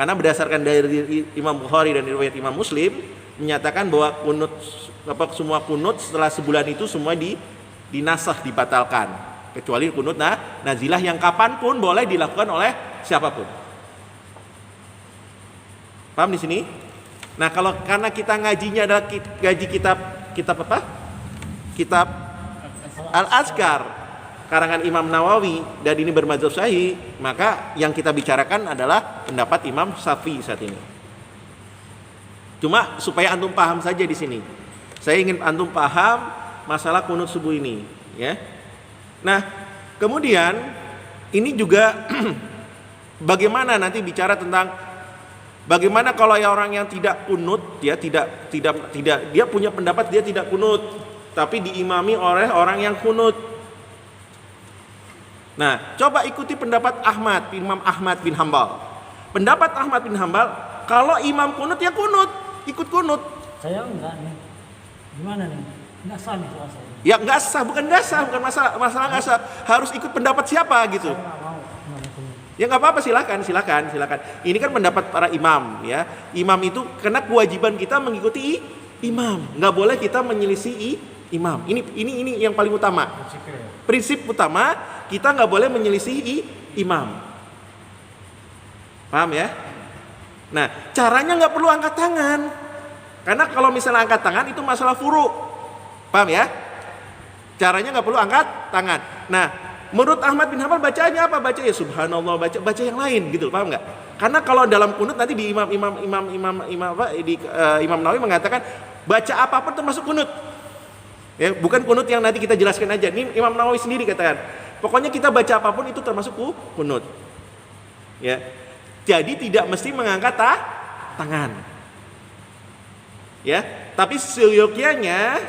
Karena berdasarkan dari Imam Bukhari dan riwayat Imam Muslim menyatakan bahwa semua kunut setelah sebulan itu semua dinasah, dibatalkan, kecuali kunut nazilah yang kapanpun boleh dilakukan oleh siapapun. Paham di sini? Nah, karena kita ngajinya adalah ngaji kitab apa? Kitab Al-Azkar karangan Imam Nawawi dan ini bermadzhab sahih, maka yang kita bicarakan adalah pendapat Imam Syafi'i saat ini. Cuma supaya antum paham saja di sini. Saya ingin antum paham masalah kunut subuh ini, ya. Nah, kemudian ini juga bagaimana nanti bicara tentang bagaimana kalau orang yang tidak kunut, dia tidak dia punya pendapat dia tidak kunut, tapi diimami oleh orang yang kunut. Nah, coba ikuti pendapat Imam Ahmad bin Hambal. Pendapat Ahmad bin Hambal, kalau imam kunut ya kunut, ikut kunut. Saya enggak nih. Gimana nih? Enggak sah nih soal saya. Ya enggak sah, bukan masalah enggak sah. Harus ikut pendapat siapa gitu. Saya enggak mau. Ya nggak apa-apa, silakan. Ini kan pendapat para imam, ya. Imam itu karena kewajiban kita mengikuti imam, nggak boleh kita menyelisih imam. Ini yang paling utama. Prinsip utama kita nggak boleh menyelisih imam. Paham ya? Nah, caranya nggak perlu angkat tangan, karena kalau misalnya angkat tangan itu masalah furu. Paham ya? Caranya nggak perlu angkat tangan. Nah, menurut Ahmad bin Hambal bacaannya apa? Baca ya subhanallah, baca yang lain gitu, paham nggak? Karena kalau dalam kunut nanti di Imam Nawawi mengatakan baca apapun termasuk kunut. Ya, bukan kunut yang nanti kita jelaskan aja. Ini Imam Nawawi sendiri katakan. Pokoknya kita baca apapun itu termasuk kunut. Ya. Jadi tidak mesti mengangkat tangan. Ya, tapi seyogyanya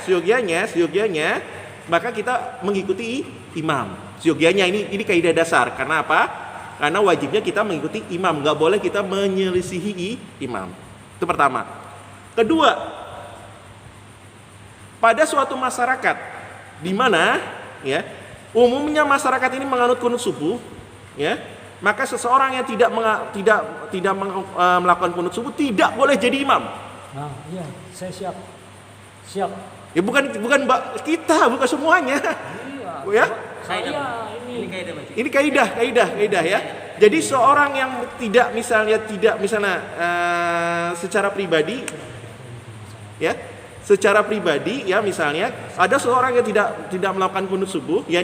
maka kita mengikuti imam. Seyogyanya ini kaidah dasar. Karena apa? Karena wajibnya kita mengikuti imam, nggak boleh kita menyelisihi imam. Itu pertama. Kedua, pada suatu masyarakat di mana ya umumnya masyarakat ini menganut kunut subuh, ya, maka seseorang yang tidak melakukan kunut subuh tidak boleh jadi imam. Nah, iya, saya siap. Ya bukan kita, bukan semuanya. Iya. Ya. Ini kaidah ya. Jadi seorang yang tidak misalnya secara pribadi ya misalnya ada seorang yang tidak melakukan kunut subuh, ya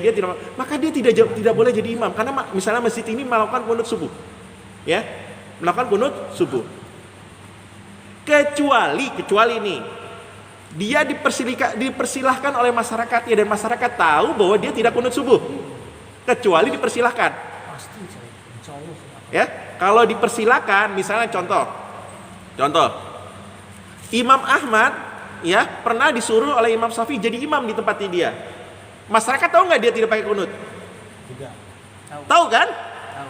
maka dia tidak boleh jadi imam karena misalnya masjid ini melakukan kunut subuh. Ya, melakukan kunut subuh. Kecuali ini dia dipersilahkan oleh masyarakatnya dan masyarakat tahu bahwa dia tidak kunut subuh. Kecuali dipersilahkan. Pasti saya, insya Allah. Ya, kalau dipersilahkan, misalnya contoh, Imam Ahmad ya pernah disuruh oleh Imam Syafi'i jadi imam di tempatnya dia. Masyarakat tahu nggak dia tidak pakai kunut? Tidak. Tahu kan? Tahu.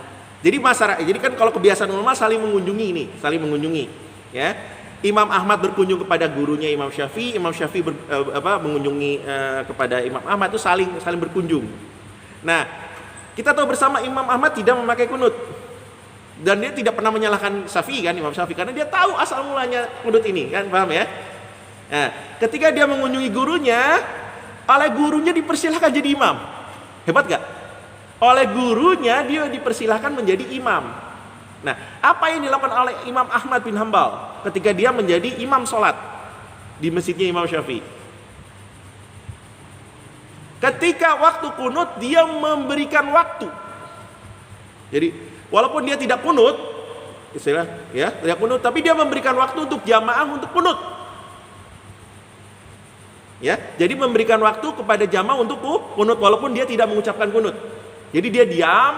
Jadi kan kalau kebiasaan ulama saling mengunjungi, ya. Imam Ahmad berkunjung kepada gurunya Imam Syafi'i mengunjungi kepada Imam Ahmad, itu saling berkunjung. Nah, kita tahu bersama Imam Ahmad tidak memakai kunut. Dan dia tidak pernah menyalahkan Syafi'i kan, Imam Syafi'i, karena dia tahu asal mulanya kunut ini kan, paham ya? Nah, ketika dia mengunjungi gurunya, oleh gurunya dipersilahkan jadi imam. Hebat gak? Oleh gurunya dia dipersilahkan menjadi imam. Nah, apa yang dilakukan oleh Imam Ahmad bin Hambal ketika dia menjadi imam sholat di masjidnya Imam Syafi'i? Ketika waktu kunut dia memberikan waktu. Jadi walaupun dia tidak kunut, tidak kunut, tapi dia memberikan waktu untuk jamaah untuk kunut. Ya, jadi memberikan waktu kepada jamaah untuk kunut walaupun dia tidak mengucapkan kunut. Jadi dia diam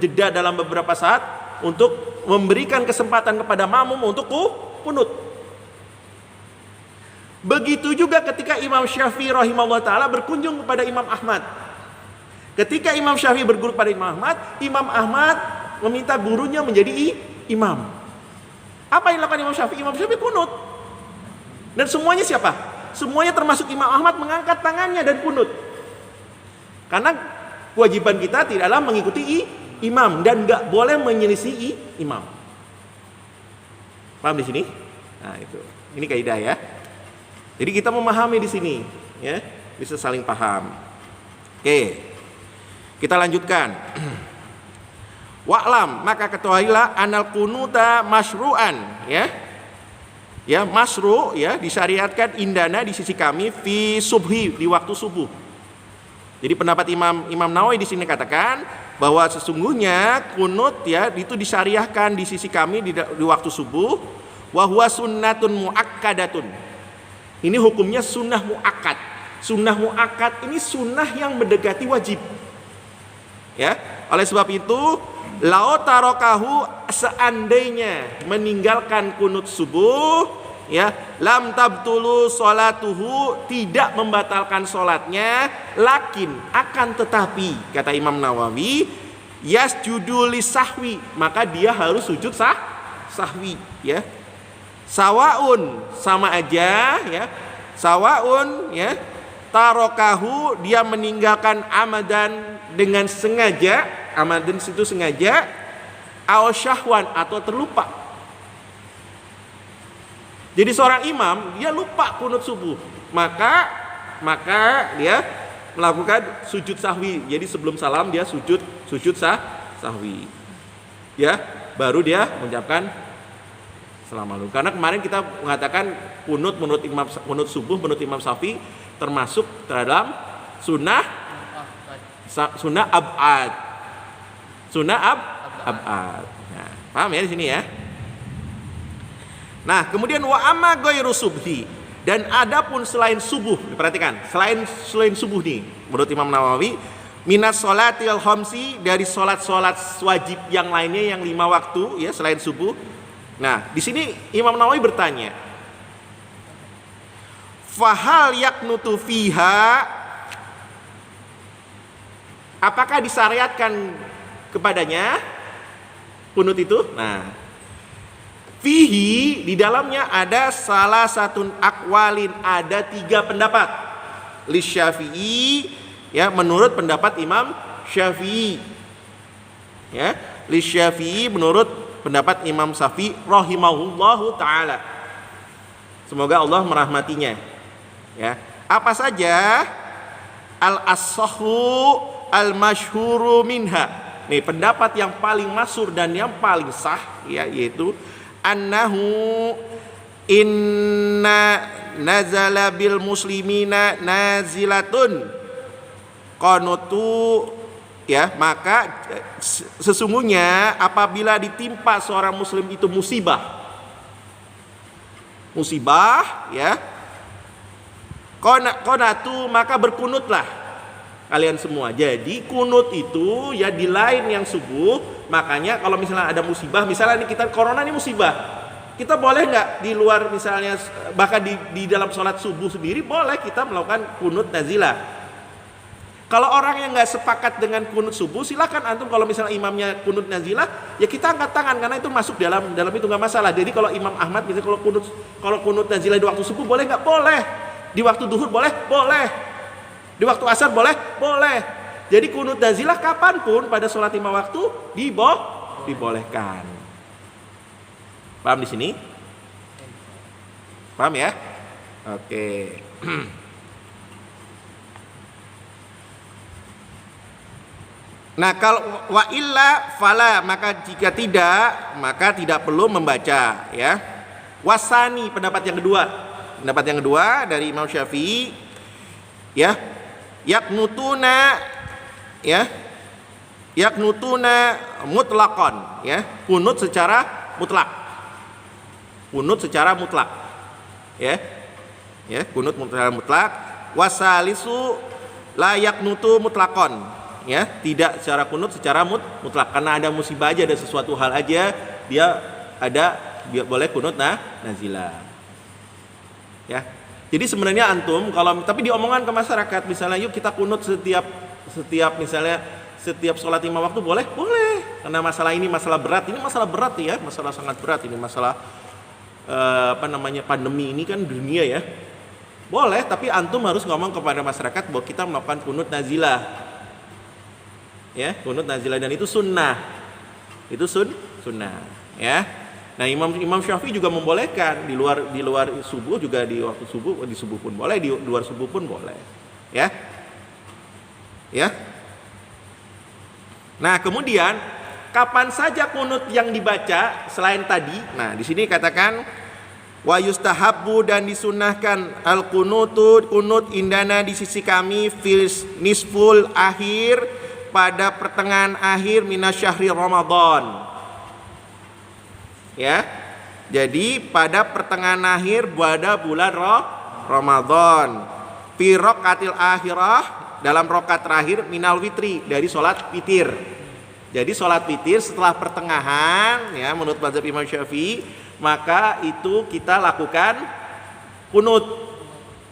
jeda dalam beberapa saat untuk memberikan kesempatan kepada makmum untuk kunut. Begitu juga ketika Imam Syafi'i rahimahullah taala berkunjung kepada Imam Ahmad. Ketika Imam Syafi'i berguru pada Imam Ahmad meminta gurunya menjadi imam. Apa yang dilakukan Imam Syafi'i? Imam Syafi'i kunut. Dan semuanya siapa? Semuanya termasuk Imam Ahmad mengangkat tangannya dan kunut. Karena kewajiban kita tidaklah mengikuti imam dan nggak boleh menyelisih imam. Paham di sini? Nah, itu. Ini kaidah ya. Jadi kita memahami di sini, ya, bisa saling paham. Oke. Kita lanjutkan. Wa'lam, maka ketahuilah anal kunuta masyru'an, ya. Ya, masyru' ya, disyariatkan indana di sisi kami fi subhi, di waktu subuh. Jadi pendapat Imam Nawawi di sini katakan bahwa sesungguhnya kunut ya itu disyariahkan di sisi kami di waktu subuh, wa huwa sunnatun muakkadatun. Ini hukumnya sunnah muakkad. Sunnah muakkad ini sunnah yang mendekati wajib. Ya, oleh sebab itu lau tarokahu, seandainya meninggalkan kunut subuh, ya, lam tabtulu sholatuhu, tidak membatalkan sholatnya, lakin akan tetapi kata Imam Nawawi yasjudu lisahwi, maka dia harus sujud sahwi, ya. Sawaun, sama aja, ya. Sawaun, ya, tarokahu, dia meninggalkan amadan dengan sengaja, amadan itu sengaja, aw syahwan, atau terlupa. Jadi seorang imam dia lupa kunut subuh, maka dia melakukan sujud sahwi. Jadi sebelum salam dia sujud sahwi, ya, baru dia mengucapkan salam lalu. Karena kemarin kita mengatakan kunut subuh menurut Imam Syafi'i termasuk terhadap sunnah ab'ad. Nah, paham ya di sini ya. Nah, kemudian wa amma ghairu subhi, dan adapun selain subuh, perhatikan, selain subuh nih menurut Imam Nawawi, minas sholatil khamsi, dari salat-salat wajib yang lainnya yang 5 waktu ya selain subuh. Nah, di sini Imam Nawawi bertanya, fahal yaknutu fiha, apakah disyariatkan kepadanya kunut itu? Nah, fihi, di dalamnya ada salah satu akwalin, ada 3 pendapat. Li Syafi'i, ya, menurut pendapat Imam Syafi'i. Ya, li Syafi'i menurut pendapat Imam Syafi'i rahimahullahu taala. Semoga Allah merahmatinya. Ya, apa saja? Al-as-sahhu al-masyhuru minha. Nih pendapat yang paling masyhur dan yang paling sah, ya, yaitu annahu inna nazala bil muslimina nazilatun qanutu, ya, maka sesungguhnya apabila ditimpa seorang muslim itu musibah, ya, qanatu, maka berkunutlah kalian semua. Jadi kunut itu ya di lain yang subuh. Makanya kalau misalnya ada musibah, misalnya kita corona ini musibah, kita boleh nggak di luar, misalnya bahkan di dalam sholat subuh sendiri boleh kita melakukan kunut nazilah. Kalau orang yang nggak sepakat dengan kunut subuh, silakan antum, kalau misalnya imamnya kunut nazilah, ya kita angkat tangan karena itu masuk dalam itu nggak masalah. Jadi kalau Imam Ahmad misalnya kalau kunut nazilah di waktu subuh boleh nggak? Boleh. Di waktu duhur boleh? Boleh. Di waktu asar boleh? Boleh. Jadi kunut nazilah kapanpun pada sholat 5 waktu dibolehkan. Paham di sini? Paham ya? Oke. Nah, kalau wa illa fala, maka jika tidak, maka tidak perlu membaca, ya. Wasani, pendapat yang kedua. Pendapat yang kedua dari Imam Syafi'i, ya, yaknutuna, ya, yaknutuna mutlaqan, ya, kunut secara mutlak. Kunut secara mutlak. Ya. Ya, kunut secara mutlak. Wasalisu la yaknutu mutlaqan, ya, tidak secara kunut secara mutlak, karena ada musibah aja, ada sesuatu hal aja dia boleh kunut nazilah. Ya. Jadi sebenarnya antum kalau tapi diomongan ke masyarakat, misalnya yuk kita kunut setiap misalnya setiap sholat 5 waktu, boleh? Karena masalah ini masalah berat, ya, masalah sangat berat, ini masalah pandemi ini kan dunia ya. Boleh, tapi antum harus ngomong kepada masyarakat bahwa kita melakukan kunut nazilah. Ya, kunut nazilah, dan itu sunnah. Itu sunnah, ya. Nah, Imam Syafi'i juga membolehkan di luar subuh, juga di waktu subuh, di subuh pun boleh, di luar subuh pun boleh. Ya. Ya. Nah, kemudian kapan saja kunut yang dibaca selain tadi? Nah, di sini katakan wa yustahabbu, dan disunahkan al kunut indana di sisi kami fil nisful akhir, pada pertengahan akhir minasyahri Ramadan. Ya. Jadi pada pertengahan akhir pada bulan Ramadan. Fi raqatil akhirah, dalam rakaat terakhir minal witri, dari sholat witir. Jadi sholat witir setelah pertengahan, ya, menurut mazhab Imam Syafi'i, maka itu kita lakukan kunut.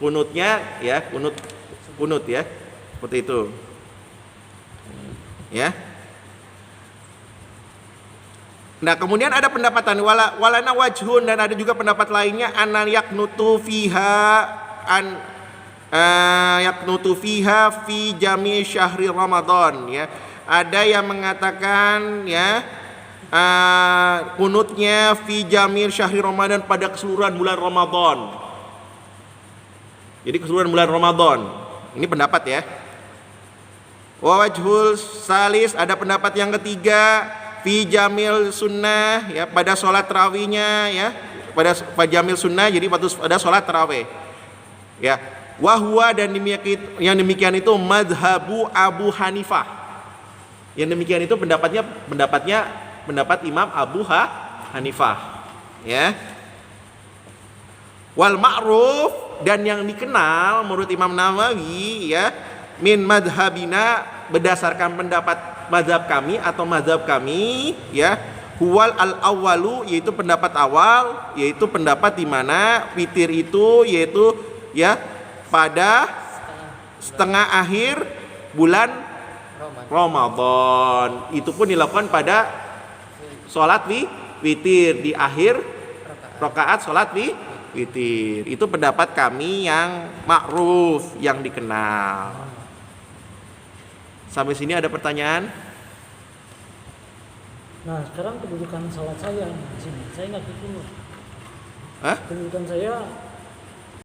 Kunutnya ya, kunut ya. Seperti itu. Ya. Nah, kemudian ada pendapatan walana wajhun, dan ada juga pendapat lainnya anan yaknutu fiha yaknutu fiha fi jami syahri Ramadan, ya. Ada yang mengatakan, ya, kunutnya fi jami syahri Ramadan, pada keseluruhan bulan Ramadan. Jadi keseluruhan bulan Ramadan. Ini pendapat, ya. Wa wajhul salis, ada pendapat yang ketiga, fi jamil sunnah, ya, pada sholat tarawihnya, ya, pada jamil sunnah, jadi pada sholat tarawih, ya. Wahwa, dan yang demikian itu madhabu Abu Hanifah. Yang demikian itu pendapat Imam Abu Hanifah, ya. Wal ma'ruf, dan yang dikenal menurut Imam Nawawi, ya, min madhabina, berdasarkan pendapat mazhab kami atau mazhab kami, ya, huwal al awwalu, yaitu pendapat awal, yaitu pendapat di mana witir itu yaitu, ya, pada setengah akhir bulan Ramadan. Itu pun dilakukan pada sholat witir, di akhir rakaat sholat witir. Itu pendapat kami yang ma'ruf, yang dikenal. Sampai sini ada pertanyaan? Nah, sekarang kedudukan salat saya di sini. Saya nggak kunut. Hah? Kedudukan saya